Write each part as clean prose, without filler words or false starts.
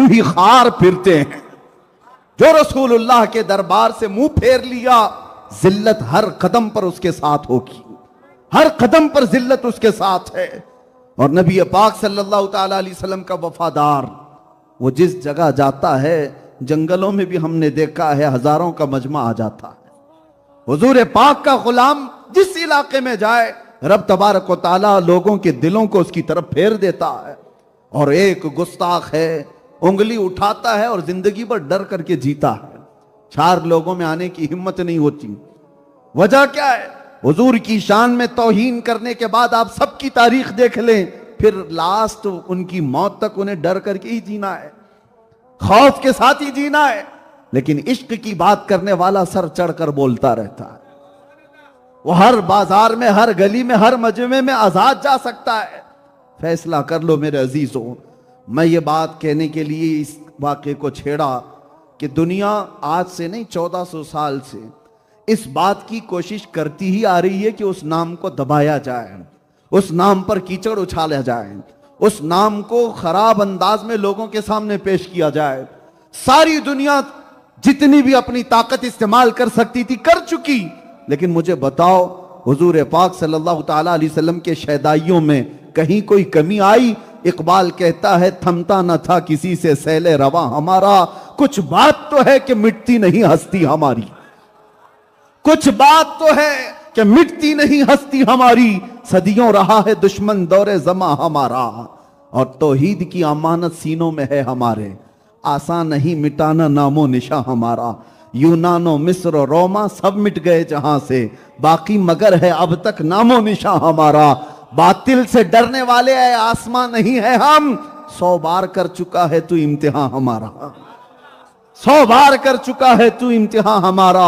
यूं ही खार फिरते हैं। जो रसूलुल्लाह के दरबार से मुंह फेर लिया, जिल्लत हर कदम पर उसके साथ होगी, हर कदम पर जिल्लत उसके साथ है। और नबी पाक सल्लल्लाहु ताला अलैहि वसल्लम का वफादार, वो जिस जगह जाता है, जंगलों में भी हमने देखा है हजारों का मजमा आ जाता है। हुजूर पाक का गुलाम जिस इलाके में जाए, रब तबारक व ताला लोगों के दिलों को उसकी तरफ फेर देता है। और एक गुस्ताख है, उंगली उठाता है और जिंदगी भर डर करके जीता है, चार लोगों में आने की हिम्मत नहीं होती। वजह क्या है? हुजूर की शान में तौहीन करने के बाद आप सबकी तारीख देख लें, फिर लास्ट उनकी मौत तक उन्हें डर करके ही जीना है, खौफ के साथ ही जीना है। लेकिन इश्क की बात करने वाला सर चढ़कर बोलता रहता है। वो हर बाजार में, हर गली में, हर मजमे में आजाद जा सकता है। फैसला कर लो मेरे अजीजों। मैं ये बात कहने के लिए इस वाक़े को छेड़ा कि दुनिया आज से नहीं 1400 साल से इस बात की कोशिश करती ही आ रही है कि उस नाम को दबाया जाए, उस नाम पर कीचड़ उछाला जाए, उस नाम को खराब अंदाज में लोगों के सामने पेश किया जाए। सारी दुनिया जितनी भी अपनी ताकत इस्तेमाल कर सकती थी कर चुकी। लेकिन मुझे बताओ, हुजूर पाक सल्लल्लाहु ताला अलैहि वसल्लम के शहदाइयों में कहीं कोई कमी आई? इकबाल कहता है, थमता न था किसी से सैले रवा हमारा, कुछ बात तो है कि मिटती नहीं हस्ती हमारी, कुछ बात तो है कि मिटती नहीं हस्ती हमारी, सदियों रहा है दुश्मन दौरे जमा हमारा, और तौहीद की अमानत सीनों में है हमारे, आसान नहीं मिटाना नामो निशा हमारा। यूनानो मिस्र रोमा सब मिट गए जहां से, बाकी मगर है अब तक नामो निशा हमारा। बातिल से डरने वाले है आसमां नहीं है हम, 100 बार कर चुका है तू इम्तिहान हमारा, 100 बार कर चुका है तू इम्तिहान हमारा।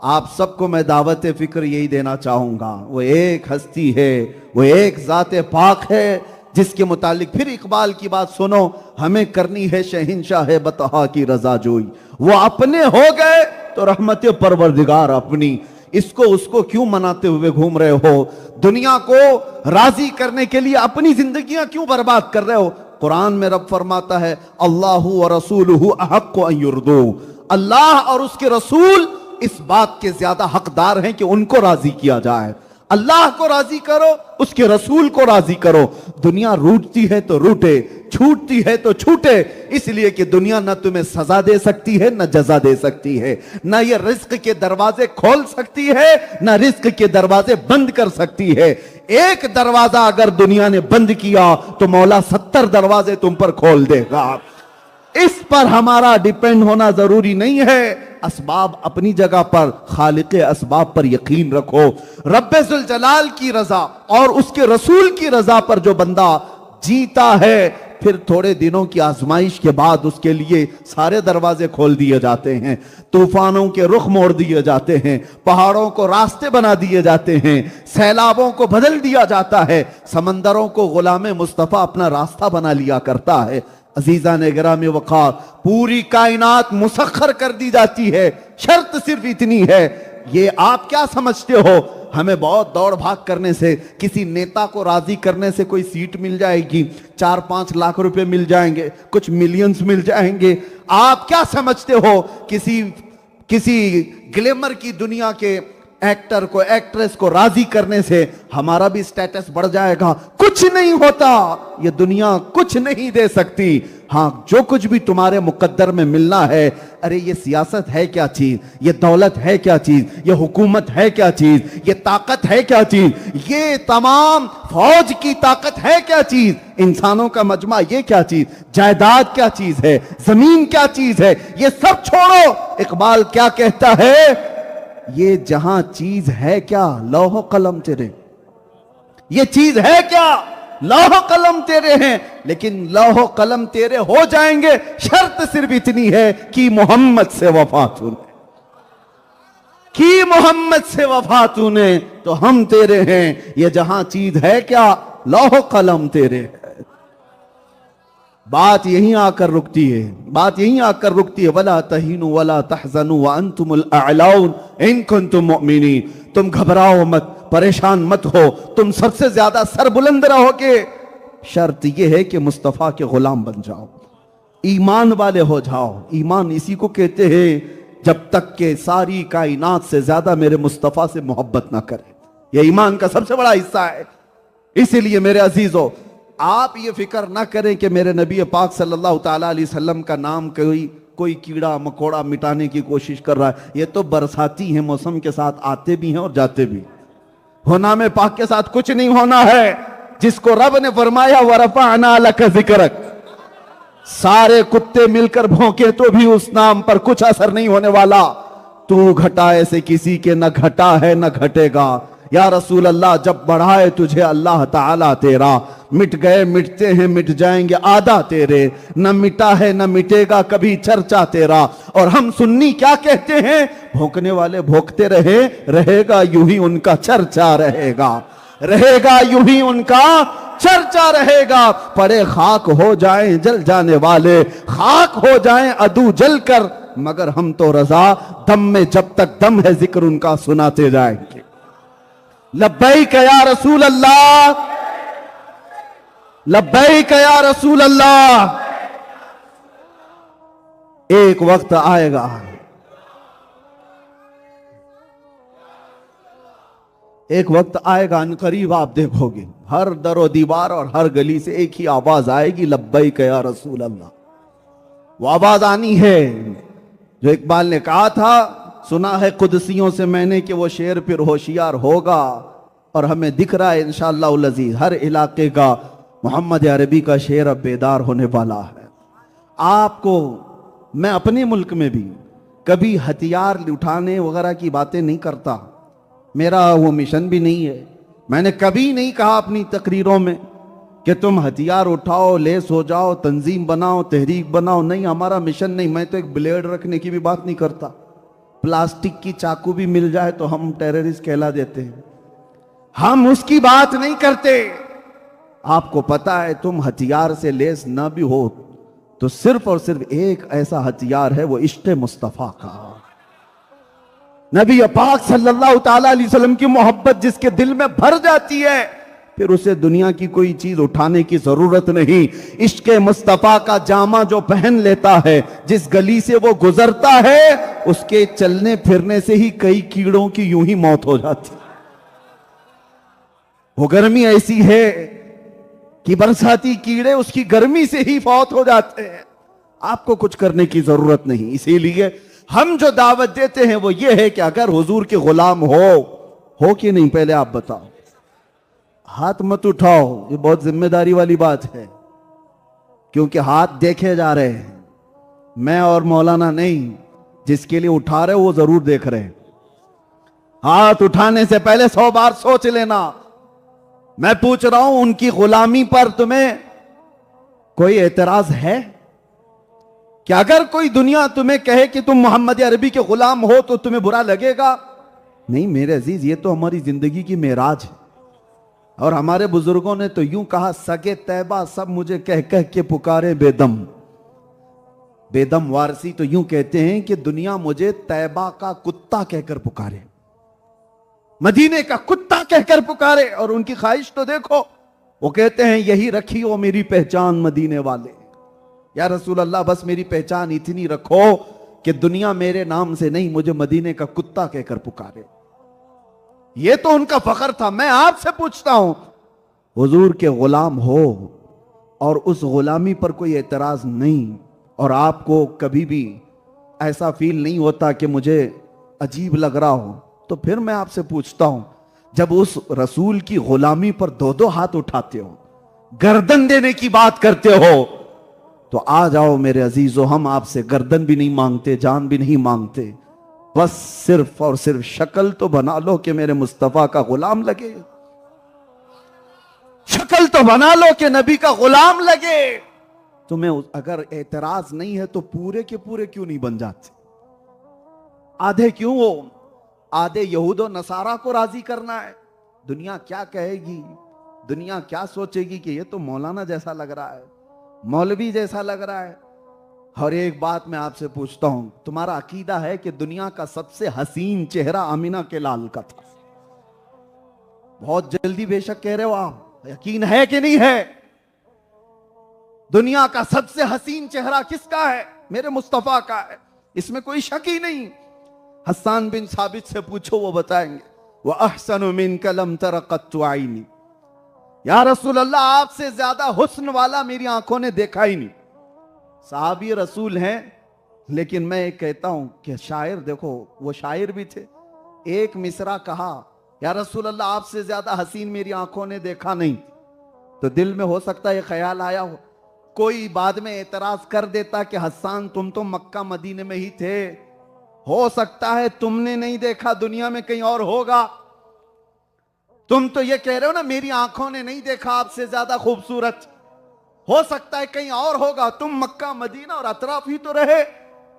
आप सबको मैं दावत फिक्र यही देना चाहूंगा, वो एक हस्ती है, वो एक ज़ाते पाक है जिसके मुतालिक फिर इकबाल की बात सुनो, हमें करनी है शहंशाह बतहा की रजा जोई। वो अपने हो गए तो रहमत परवरदिगार अपनी, इसको उसको क्यों मनाते हुए घूम रहे हो? दुनिया को राजी करने के लिए अपनी जिंदगियां क्यों बर्बाद कर रहे हो? कुरान में रब फरमाता है, अल्लाहु व रसूलुहु अहक्कु अन युर्दू, अल्लाह और उसके रसूल इस बात के ज्यादा हकदार हैं कि उनको राजी किया जाए। अल्लाह को राजी करो, उसके रसूल को राजी करो। दुनिया रूठती है तो रूठे, छूटती है तो छूटे, इसलिए कि दुनिया न तुम्हें सजा दे सकती है, न जजा दे सकती है, न ये रिस्क के दरवाजे खोल सकती है, न रिस्क के दरवाजे बंद कर सकती है। एक दरवाजा अगर दुनिया ने बंद किया तो मौला 70 दरवाजे तुम पर खोल देगा। इस पर हमारा डिपेंड होना जरूरी नहीं है। असबाब अपनी जगह पर, खालिक़े असबाब पर यकीन रखो। रब्बे जुल जलाल की रजा और उसके रसूल की रजा पर जो बंदा जीता है, फिर थोड़े दिनों की आजमाइश के बाद उसके लिए सारे दरवाजे खोल दिए जाते हैं, तूफानों के रुख मोड़ दिए जाते हैं, पहाड़ों को रास्ते बना दिए जाते हैं, सैलाबों को बदल दिया जाता है, समंदरों को गुलाम मुस्तफा अपना रास्ता बना लिया करता है। अजीजा ने गिरामी वक़ार, पूरी कायनात मुसख्खर कर दी जाती है, शर्त सिर्फ इतनी है, ये आप क्या समझते हो हमें बहुत दौड़ भाग करने से, किसी नेता को राजी करने से कोई सीट मिल जाएगी, 4-5 लाख रुपए मिल जाएंगे, कुछ मिलियंस मिल जाएंगे? आप क्या समझते हो किसी ग्लैमर की दुनिया के एक्टर को, एक्ट्रेस को राजी करने से हमारा भी स्टेटस बढ़ जाएगा? कुछ नहीं होता, ये दुनिया कुछ नहीं दे सकती। हाँ, जो कुछ भी तुम्हारे मुकद्दर में मिलना है, अरे ये सियासत है क्या चीज, ये दौलत है क्या चीज, ये हुकूमत है क्या चीज, ये ताकत है क्या चीज, ये तमाम फौज की ताकत है क्या चीज, इंसानों का मजमा ये क्या चीज, जायदाद क्या चीज है, जमीन क्या चीज है, ये सब छोड़ो। इकबाल क्या कहता है, ये जहां चीज है क्या, लौह कलम तेरे, ये चीज है क्या, लौह कलम तेरे हैं, लेकिन लौह कलम तेरे हो जाएंगे, शर्त सिर्फ इतनी है कि मोहम्मद से वफा तूने, कि मोहम्मद से वफा तूने, तो हम तेरे हैं। ये जहां चीज है क्या, लौह कलम तेरे है। बात यहीं आकर रुकती है, बात यहीं आकर रुकती है। वला तहीनु वला तहज़नु व अंतुमुल अअलौन इन कुंतुम मुमिनीन, तुम घबराओ मत, परेशान मत हो, तुम सबसे ज्यादा सरबुलंद रहोगे। शर्त यह है कि मुस्तफा के गुलाम बन जाओ, ईमान वाले हो जाओ। ईमान इसी को कहते हैं जब तक के सारी कायनात से ज्यादा मेरे मुस्तफा से मोहब्बत ना करे। यह ईमान का सबसे बड़ा हिस्सा है। इसीलिए मेरे अजीजों, आप ये फिक्र ना करें कि मेरे नबी पाक सल्लल्लाहु ताला अलैहि वसल्लम का नाम कोई कीड़ा मकोड़ा मिटाने की कोशिश कर रहा है। ये तो बरसाती है, मौसम के साथ आते भी हैं और जाते भी। होना में पाक के साथ कुछ नहीं होना है। जिसको रब ने फरमाया वरफ़अना लका ज़िक्रक, सारे कुत्ते मिलकर भौंके तो भी उस नाम पर कुछ असर नहीं होने वाला। तू घटाए से किसी के न घटा है न घटेगा। या रसूल अल्लाह, जब बढ़ाए तुझे अल्लाह ताला तेरा, मिट गए मिटते हैं मिट जाएंगे आधा तेरे, न मिटा है न मिटेगा कभी चर्चा तेरा। और हम सुन्नी क्या कहते हैं? भौंकने वाले भौंकते रहे, रहेगा यूं ही उनका चर्चा रहेगा, रहेगा यूं ही उनका चर्चा रहेगा। पड़े खाक हो जाएं जल जाने वाले, खाक हो जाएं अदू जल कर, मगर हम तो रजा दम में जब तक दम है जिक्र उनका सुनाते जाएंगे। लब्बैक या रसूल अल्लाह, लब्बैक या रसूल अल्लाह। एक वक्त आएगा, एक वक्त आएगा अनकरीब आप देखोगे हर दरो दीवार और हर गली से एक ही आवाज आएगी, लब्बैक या रसूल अल्लाह। वो आवाज आनी है जो इकबाल ने कहा था, सुना है कुदसियों से मैंने कि वो शेर फिर होशियार होगा। और हमें दिख रहा है इंशाअल्लाह उल अज़ीज़ हर इलाके का मोहम्मद अरबी का शेर अब बेदार होने वाला है। आपको मैं अपने मुल्क में भी कभी हथियार उठाने वगैरह की बातें नहीं करता, मेरा वो मिशन भी नहीं है। मैंने कभी नहीं कहा अपनी तकरीरों में कि तुम हथियार उठाओ, लेस हो जाओ, तंजीम बनाओ, तहरीक बनाओ। नहीं, हमारा मिशन नहीं। मैं तो एक ब्लेड रखने की भी बात नहीं करता। प्लास्टिक की चाकू भी मिल जाए तो हम टेररिस्ट कहला देते हैं। हम उसकी बात नहीं करते। आपको पता है, तुम हथियार से लेस ना भी हो तो सिर्फ और सिर्फ एक ऐसा हथियार है, वो इश्क़ मुस्तफ़ा का। नबी पाक सल्लल्लाहु ताला अलैहि वसल्लम की मोहब्बत जिसके दिल में भर जाती है, फिर उसे दुनिया की कोई चीज उठाने की जरूरत नहीं। इश्क़ मुस्तफ़ा का जामा जो पहन लेता है, जिस गली से वो गुजरता है, उसके चलने फिरने से ही कई कीड़ों की यूं ही मौत हो जाती। वो गर्मी ऐसी है कि बरसाती कीड़े उसकी गर्मी से ही फौत हो जाते हैं। आपको कुछ करने की जरूरत नहीं। इसीलिए हम जो दावत देते हैं वो ये है कि अगर हुजूर के गुलाम हो कि नहीं, पहले आप बताओ। हाथ मत उठाओ, ये बहुत जिम्मेदारी वाली बात है, क्योंकि हाथ देखे जा रहे हैं। मैं और मौलाना नहीं, जिसके लिए उठा रहे वो जरूर देख रहे हैं। हाथ उठाने से पहले 100 बार सोच लेना। मैं पूछ रहा हूं, उनकी गुलामी पर तुम्हें कोई एतराज है? कि अगर कोई दुनिया तुम्हें कहे कि तुम मोहम्मद अरबी के गुलाम हो तो तुम्हें बुरा लगेगा? नहीं मेरे अजीज, ये तो हमारी जिंदगी की मेराज है। और हमारे बुजुर्गों ने तो यूं कहा, सगे तैबा सब मुझे कह कह के पुकारे बेदम। बेदम वारसी तो यूं कहते हैं कि दुनिया मुझे तैबा का कुत्ता कहकर पुकारे, मदीने का कुत्ता कहकर पुकारे। और उनकी ख्वाहिश तो देखो, वो कहते हैं यही रखी हो मेरी पहचान मदीने वाले। या रसूल अल्लाह, बस मेरी पहचान इतनी रखो कि दुनिया मेरे नाम से नहीं, मुझे मदीने का कुत्ता कहकर पुकारे। ये तो उनका फख्र था। मैं आपसे पूछता हूं, हुजूर के गुलाम हो और उस गुलामी पर कोई एतराज नहीं, और आपको कभी भी ऐसा फील नहीं होता कि मुझे अजीब लग रहा हो, तो फिर मैं आपसे पूछता हूं, जब उस रसूल की गुलामी पर 2-2 हाथ उठाते हो, गर्दन देने की बात करते हो, तो आ जाओ मेरे अजीजों, हम आपसे गर्दन भी नहीं मांगते, जान भी नहीं मांगते। बस सिर्फ और सिर्फ शक्ल तो बना लो कि मेरे मुस्तफा का गुलाम लगे। शक्ल तो बना लो कि नबी का गुलाम लगे। तुम्हें अगर एतराज नहीं है तो पूरे के पूरे क्यों नहीं बन जाते? आधे क्यों हो? आधे यहूदो नसारा को राजी करना है। दुनिया क्या कहेगी, दुनिया क्या सोचेगी कि ये तो मौलाना जैसा लग रहा है, मौलवी जैसा लग रहा है। और एक बात मैं आपसे पूछता हूं, तुम्हारा अकीदा है कि दुनिया का सबसे हसीन चेहरा आमिना के लाल का था? बहुत जल्दी बेशक कह रहे हो आप, यकीन है कि नहीं है? दुनिया का सबसे हसीन चेहरा किसका है? मेरे मुस्तफा का है, इसमें कोई शक ही नहीं। हस्सान बिन साबित से पूछो, वो बताएंगे। वह अहसनु मिनका लम तरा कत्तु आईनी, या रसूल अल्लाह आपसे ज्यादा हुस्न वाला मेरी आंखों ने देखा ही नहीं। साहबी रसूल हैं, लेकिन मैं एक कहता हूं कि शायर देखो, वो शायर भी थे। एक मिसरा कहा, या रसूल अल्लाह आपसे ज्यादा हसीन मेरी आंखों ने देखा नहीं। तो दिल में हो सकता है ख्याल आया हो, कोई बाद में एतराज कर देता कि हस्सान तुम तो मक्का मदीने में ही थे, हो सकता है तुमने नहीं देखा, दुनिया में कहीं और होगा। तुम तो ये कह रहे हो ना मेरी आंखों ने नहीं देखा आपसे ज्यादा खूबसूरत, हो सकता है कहीं और होगा, तुम मक्का मदीना और अतराफ ही तो रहे।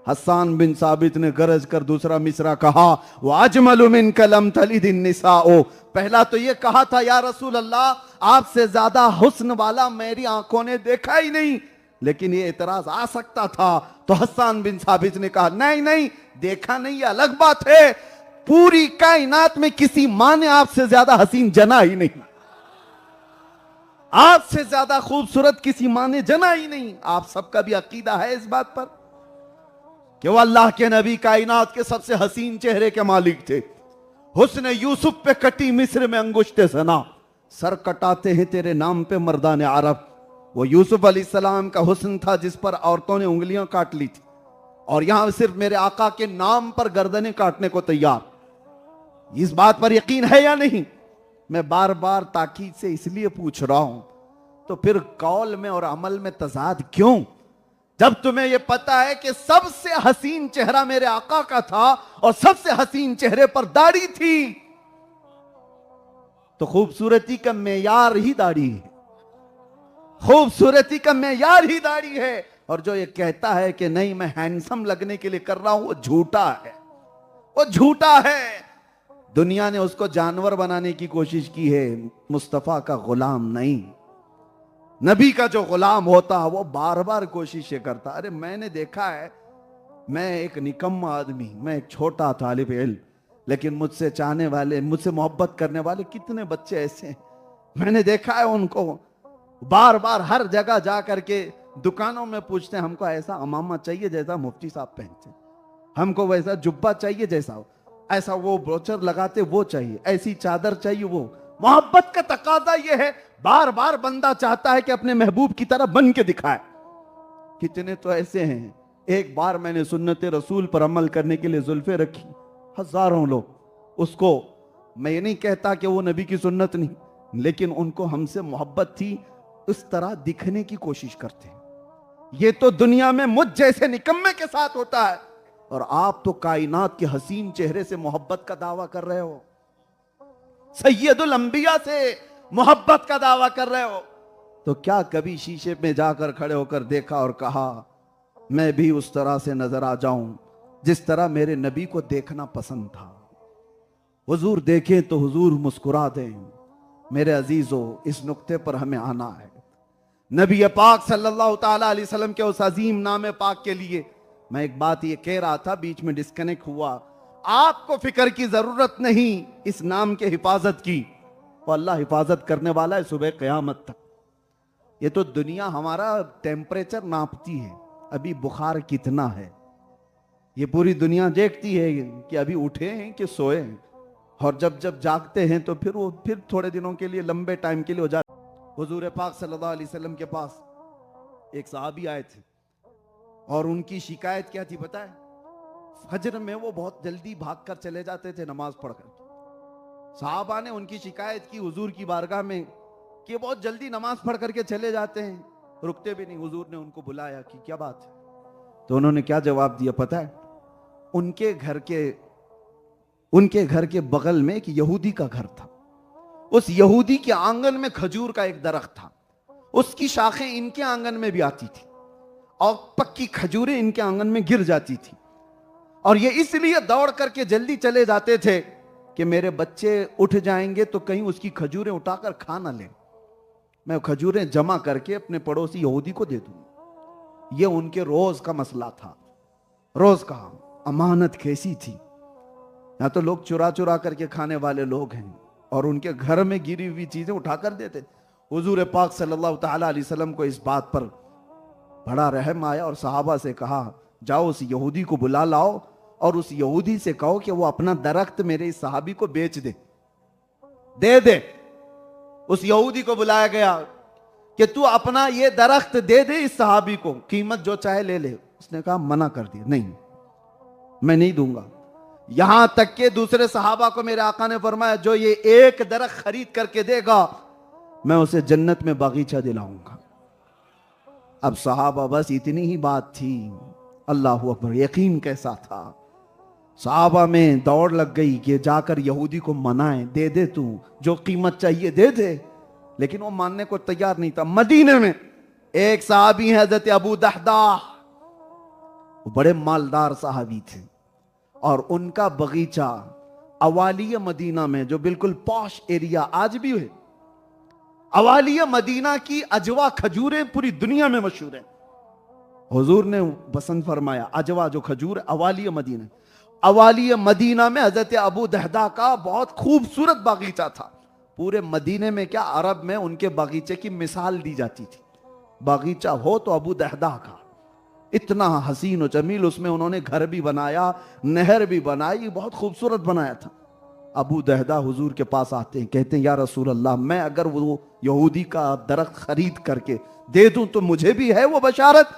हस्सान बिन साबित ने गरज कर दूसरा मिसरा कहा, वो अजमलु मिन कलम तलिदिन निसाओ। पहला तो ये कहा था, या रसूल अल्लाह आपसे ज्यादा हुस्न वाला मेरी आंखों ने देखा ही नहीं, लेकिन ये एतराज आ सकता था। तो हस्सान बिन साबित ने कहा, नहीं नहीं, देखा नहीं, अलग बात है, पूरी कायनात में किसी मां ने आपसे ज्यादा हसीन जना ही नहीं, आपसे ज्यादा खूबसूरत किसी मां ने जना ही नहीं। आप सबका भी अकीदा है इस बात पर कि वो अल्लाह के नबी कायनात के सबसे हसीन चेहरे के मालिक थे। हुस्न यूसुफ पे कटी मिस्र में अंगुश्ते सना, सर कटाते हैं तेरे नाम पे मर्दान अरब। वो यूसुफ अलैहिस्सलाम का हुस्न था जिस पर औरतों ने उंगलियां काट ली थी, और यहां सिर्फ मेरे आका के नाम पर गर्दनें काटने को तैयार। इस बात पर यकीन है या नहीं? मैं बार बार ताकीद से इसलिए पूछ रहा हूं, तो फिर कौल में और अमल में तजाद क्यों? जब तुम्हें यह पता है कि सबसे हसीन चेहरा मेरे आका का था और सबसे हसीन चेहरे पर दाढ़ी थी, तो खूबसूरती का मेयार ही दाढ़ी है, खूबसूरती का मेयार ही दाढ़ी है। और जो ये कहता है कि नहीं मैं हैंडसम लगने के लिए कर रहा हूं, वो झूठा है, वो झूठा है। दुनिया ने उसको जानवर बनाने की कोशिश की है, मुस्तफा का गुलाम नहीं। नबी का जो गुलाम होता वो बार बार कोशिशें करता। अरे मैंने देखा है, मैं एक निकम्मा आदमी, मैं एक छोटा तालिब इल्म, लेकिन मुझसे चाहने वाले, मुझसे मोहब्बत करने वाले कितने बच्चे ऐसे हैं। मैंने देखा है उनको बार बार हर जगह जा करके दुकानों में पूछते हैं, हमको ऐसा अमामा चाहिए जैसा मुफ्ती साहब पहनते, हमको वैसा जुब्बा चाहिए जैसा, ऐसा वो ब्रोचर लगाते वो चाहिए, ऐसी चादर चाहिए वो। मोहब्बत का तकाजा ये है, बार बार बंदा चाहता है कि अपने महबूब की तरह बन के दिखाए। कितने तो ऐसे हैं। एक बार मैंने सुन्नत रसूल पर अमल करने के लिए जुल्फे रखी, हजारों लोग, उसको मैं ये नहीं कहता कि वो नबी की सुन्नत नहीं, लेकिन उनको हमसे मोहब्बत थी, उस तरह दिखने की कोशिश करते हैं। ये तो दुनिया में मुझ जैसे निकम्मे के साथ होता है, और आप तो कायनात के हसीन चेहरे से मोहब्बत का दावा कर रहे हो, सैयदुल अंबिया से मोहब्बत का दावा कर रहे हो। तो क्या कभी शीशे में जाकर खड़े होकर देखा और कहा मैं भी उस तरह से नजर आ जाऊं जिस तरह मेरे नबी को देखना पसंद था? हुजूर देखें तो हुजूर मुस्कुरा दें। मेरे अजीजों, इस नुक्ते पर हमें आना है। नबी पाक सल्लल्लाहु ताला अलैहि वसल्लम के उस अजीम नाम पाक के लिए मैं एक बात ये कह रहा था, बीच में डिस्कनेक्ट हुआ। आपको फिक्र की जरूरत नहीं इस नाम के हिफाजत की, वो अल्लाह हिफाजत करने वाला है सुबह क़यामत तक। ये तो दुनिया हमारा टेम्परेचर नापती है, अभी बुखार कितना है, ये पूरी दुनिया देखती है कि अभी उठे हैं कि सोए हैं। और जब जब जागते हैं तो फिर थोड़े दिनों के लिए, लंबे टाइम के लिए हो जाते। हुजूर पाक सल्लल्लाहु अलैहि वसल्लम के पास एक सहाबी आए थे, और उनकी शिकायत क्या थी पता है? फजर में वो बहुत जल्दी भागकर चले जाते थे नमाज पढ़कर। साहबा ने उनकी शिकायत की हुजूर की बारगाह में कि बहुत जल्दी नमाज पढ़ करके चले जाते हैं, रुकते भी नहीं। हुजूर ने उनको बुलाया कि क्या बात है? तो उन्होंने क्या जवाब दिया पता है? उनके घर के बगल में एक यहूदी का घर था। उस यहूदी के आंगन में खजूर का एक दरख्त था, उसकी शाखें इनके आंगन में भी आती थी, और पक्की खजूरें इनके आंगन में गिर जाती थी। और ये इसलिए दौड़ करके जल्दी चले जाते थे कि मेरे बच्चे उठ जाएंगे तो कहीं उसकी खजूरें उठाकर खा ना लें, मैं खजूरें जमा करके अपने पड़ोसी यहूदी को दे दूं। ये उनके रोज का मसला था, रोज का। अमानत कैसी थी! यहां तो लोग चुरा चुरा करके खाने वाले लोग हैं, और उनके घर में गिरी हुई चीजें उठाकर देते। हुजूर पाक सल्लल्लाहु ताला अलैहि वसल्लम को इस बात पर बड़ा रहम आया और सहाबा से कहा, जाओ उस यहूदी को बुला लाओ और उस यहूदी से कहो कि वो अपना दरख्त मेरे इस सहाबी को बेच दे दे। उस यहूदी को बुलाया गया कि तू अपना ये दरख्त दे दे इस सहाबी को, कीमत जो चाहे ले ले। उसने कहा, मना कर दिया, नहीं मैं नहीं दूंगा। यहां तक के दूसरे सहाबा को मेरे आका ने फरमाया, जो ये एक दरख्त खरीद करके देगा मैं उसे जन्नत में बागीचा दिलाऊंगा। अब सहाबा बस इतनी ही बात थी, अल्लाह अकबर, यकीन कैसा था। सहाबा में दौड़ लग गई कि जाकर यहूदी को मनाए, दे दे तू जो कीमत चाहिए दे दे, लेकिन वो मानने को तैयार नहीं था। मदीने में एक सहाबी है हजरत अबू दहदा, वो बड़े मालदार सहाबी थे और उनका बगीचा अवालिया मदीना में, जो बिल्कुल पॉश एरिया आज भी है, अवालिया मदीना की अजवा खजूरें पूरी दुनिया में मशहूर है। हुजूर ने पसंद फरमाया अजवा जो खजूर अवालिया मदीना, अवालिया मदीना में हजरत अबू दहदा का बहुत खूबसूरत बागीचा था। पूरे मदीने में क्या, अरब में उनके बागीचे की मिसाल दी जाती थी। बागीचा हो तो अबू दहदा का, इतना हसीन और जमील, उसमें उन्होंने घर भी बनाया, नहर भी बनाई, बहुत खूबसूरत बनाया था। अबू दहदा हुजूर के पास आते हैं, कहते हैं, या रसूल अल्लाह, मैं अगर वो यहूदी का दरख्त खरीद करके दे दूं तो मुझे भी है वो बशारत।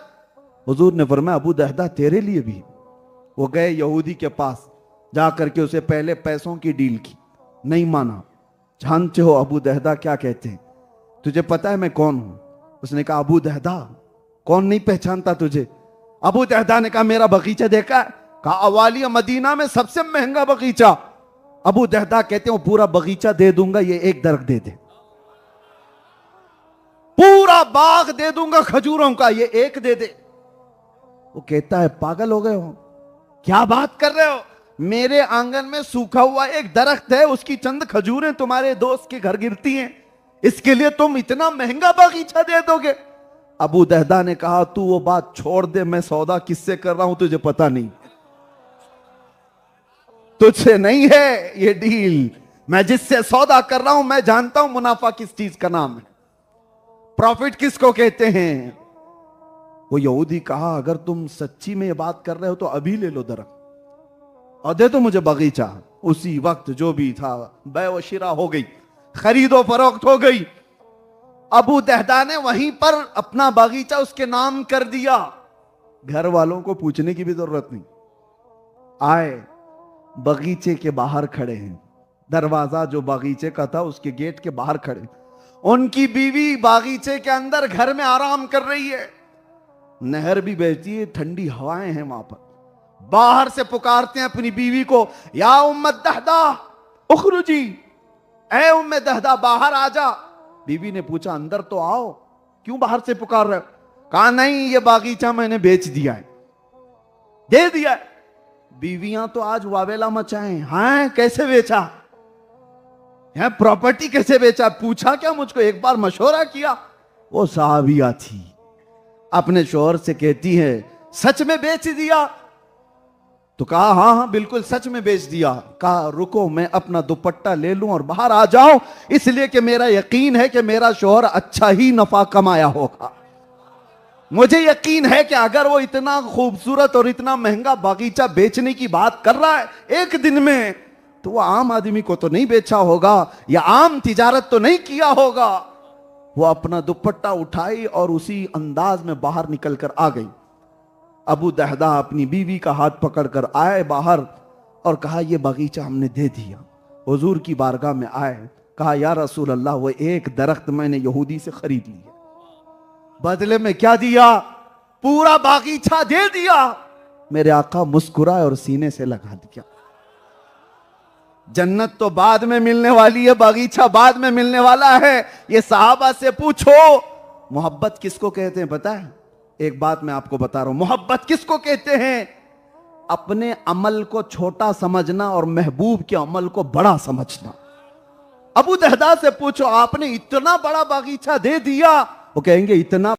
हुजूर ने फरमाया, अबू दहदा तेरे लिए भी। वो गए यहूदी के पास, जा करके उसे पहले पैसों की डील की, नहीं माना। जानते हो अबू दहदा क्या कहते हैं, तुझे पता है मैं कौन हूं? उसने कहा, अबू दहदा, कौन नहीं पहचानता तुझे? अबू दहदा ने कहा, मेरा बगीचा देखा है? कहा, अवालिया मदीना में सबसे महंगा बगीचा। अबू दहदा कहते हैं, वो पूरा बगीचा दे दूंगा, ये एक दरख्त दे दे। पूरा बाग दे दूंगा खजूरों का, ये एक दे दे। वो कहता है, पागल हो गए हो, क्या बात कर रहे हो? मेरे आंगन में सूखा हुआ एक दरख्त है, उसकी चंद खजूरें तुम्हारे दोस्त के घर गिरती हैं, इसके लिए तुम इतना महंगा बगीचा दे दोगे? अबू दहदा ने कहा, तू वो बात छोड़ दे, मैं सौदा किससे कर रहा हूं तुझे पता नहीं, तुझसे नहीं है ये डील। मैं जिससे सौदा कर रहा हूं मैं जानता हूं मुनाफा किस चीज का नाम है, प्रॉफिट किसको कहते हैं। वो यहूदी कहा, अगर तुम सच्ची में ये बात कर रहे हो तो अभी ले लो दरख्त और दे दो मुझे बगीचा। उसी वक्त जो भी था बै व शिरा हो गई, खरीदो फरोख्त हो गई। अबू दहदा ने वहीं पर अपना बगीचा उसके नाम कर दिया, घर वालों को पूछने की भी जरूरत नहीं। आए, बगीचे के बाहर खड़े हैं, दरवाजा जो बगीचे का था उसके गेट के बाहर खड़े, उनकी बीवी बागीचे के अंदर घर में आराम कर रही है, नहर भी बहती है, ठंडी हवाएं हैं वहां पर। बाहर से पुकारते हैं अपनी बीवी को, या उम्मत दहदा उखरुजी, ऐ उम्मे दहदा बाहर आ जा। बीवी ने पूछा, अंदर तो आओ, क्यों बाहर से पुकार रहे हो? कहा, नहीं ये बागीचा मैंने बेच दिया है, दे दिया है। बीवियां तो आज वावेला मचाएं, हाँ कैसे बेचा है, प्रॉपर्टी कैसे बेचा? पूछा क्या मुझको, एक बार मशवरा किया? वो साहबिया थी, अपने शोहर से कहती है, सच में बेच दिया? तो कहा, हाँ हाँ बिल्कुल सच में बेच दिया। कहा, रुको मैं अपना दुपट्टा ले लूं और बाहर आ जाऊं, इसलिए कि मेरा यकीन है कि मेरा शोहर अच्छा ही नफा कमाया होगा। मुझे यकीन है कि अगर वो इतना खूबसूरत और इतना महंगा बागीचा बेचने की बात कर रहा है एक दिन में, तो वो आम आदमी को तो नहीं बेचा होगा या आम तिजारत तो नहीं किया होगा। वो अपना दुपट्टा उठाई और उसी अंदाज में बाहर निकल कर आ गई। अबू दहदा अपनी बीवी का हाथ पकड़कर आए बाहर और कहा, यह बगीचा हमने दे दिया। हुजूर की बारगाह में आए, कहा, या रसूल अल्लाह, वो एक दरख्त मैंने यहूदी से खरीद लिया, बदले में क्या दिया? पूरा बागीचा दे दिया। मेरे आका मुस्कुराए और सीने से लगा दिया। जन्नत तो बाद में मिलने वाली है, बागीचा बाद में मिलने वाला है। ये सहाबा से पूछो, मोहब्बत किसको कहते हैं पता है? एक बात मैं आपको बता रहा हूं, मोहब्बत किसको कहते हैं? अपने अमल को छोटा समझना और महबूब के अमल को बड़ा समझना। अबू दहदा से पूछो, आपने इतना बड़ा बागीचा दे दिया? वो कहेंगे, इतना